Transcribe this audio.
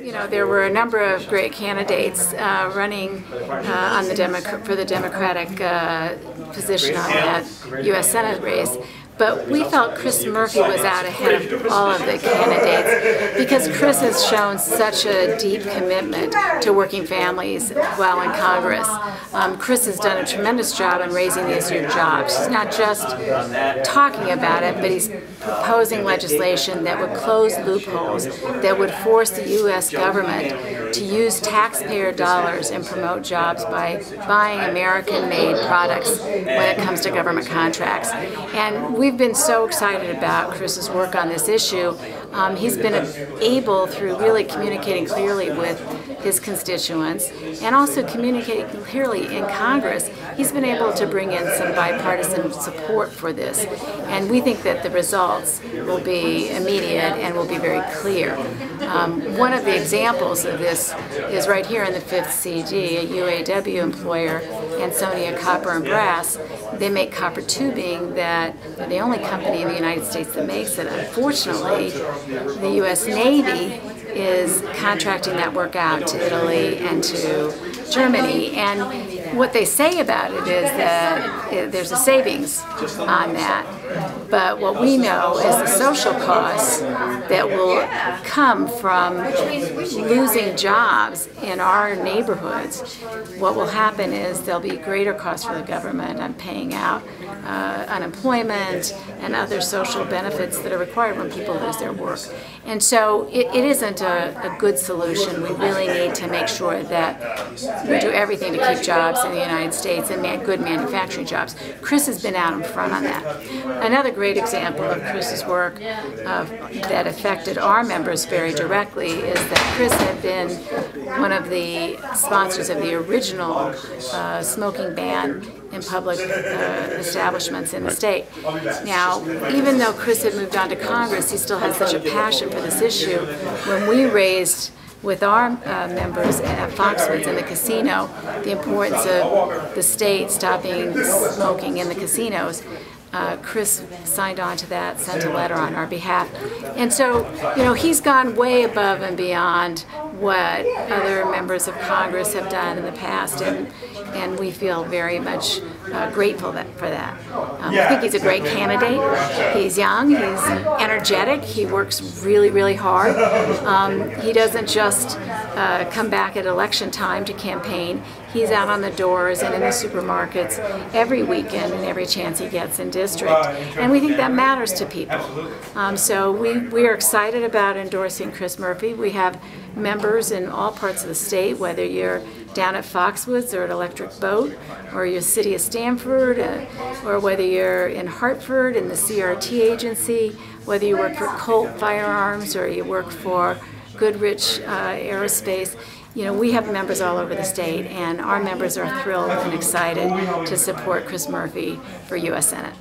You know, there were a number of great candidates running for the Democratic position on that U.S. Senate race. But we felt Chris Murphy was out ahead of all of the candidates because Chris has shown such a deep commitment to working families while in Congress. Chris has done a tremendous job in raising the issue of jobs. He's not just talking about it, but he's proposing legislation that would close loopholes, that would force the U.S. government to use taxpayer dollars and promote jobs by buying American-made products when it comes to government contracts. And we've been so excited about Chris's work on this issue. He's been able, through really communicating clearly with his constituents and also communicating clearly in Congress, he's been able to bring in some bipartisan support for this. And we think that the results will be immediate and will be very clear. One of the examples of this is right here in the 5th CD, a UAW employer, Ansonia Copper and Brass. They make copper tubing that they're the only company in the United States that makes it. Unfortunately, the U.S. Navy is contracting that work out to Italy and to Germany, and what they say about it is that there's a savings on that, but what we know is the social costs that will come from losing jobs in our neighborhoods. What will happen is there'll be greater costs for the government on paying out unemployment and other social benefits that are required when people lose their work. And so it isn't a good solution. We really need to make sure that we do everything to keep jobs in the United States and good manufacturing jobs. Chris has been out in front on that. Another great example of Chris's work that affected our members very directly is that Chris had been one of the sponsors of the original smoking ban in public establishments in the state. Now, even though Chris had moved on to Congress, he still has such a passion for this issue. When we raised with our members at Foxwoods in the casino the importance of the state stopping smoking in the casinos, Chris signed on to that, sent a letter on our behalf. And so, you know, he's gone way above and beyond what other members of Congress have done in the past, and we feel very much grateful for that. We think he's a great candidate. He's young, he's energetic, he works really, really hard. He doesn't just come back at election time to campaign. He's out on the doors and in the supermarkets every weekend and every chance he gets in district. And we think that matters to people. So we are excited about endorsing Chris Murphy. We have members in all parts of the state, whether you're down at Foxwoods or at Electric Boat, or your city of Stamford, or whether you're in Hartford in the CRT agency, whether you work for Colt Firearms or you work for Goodrich Aerospace. You know, we have members all over the state, and our members are thrilled and excited to support Chris Murphy for U.S. Senate.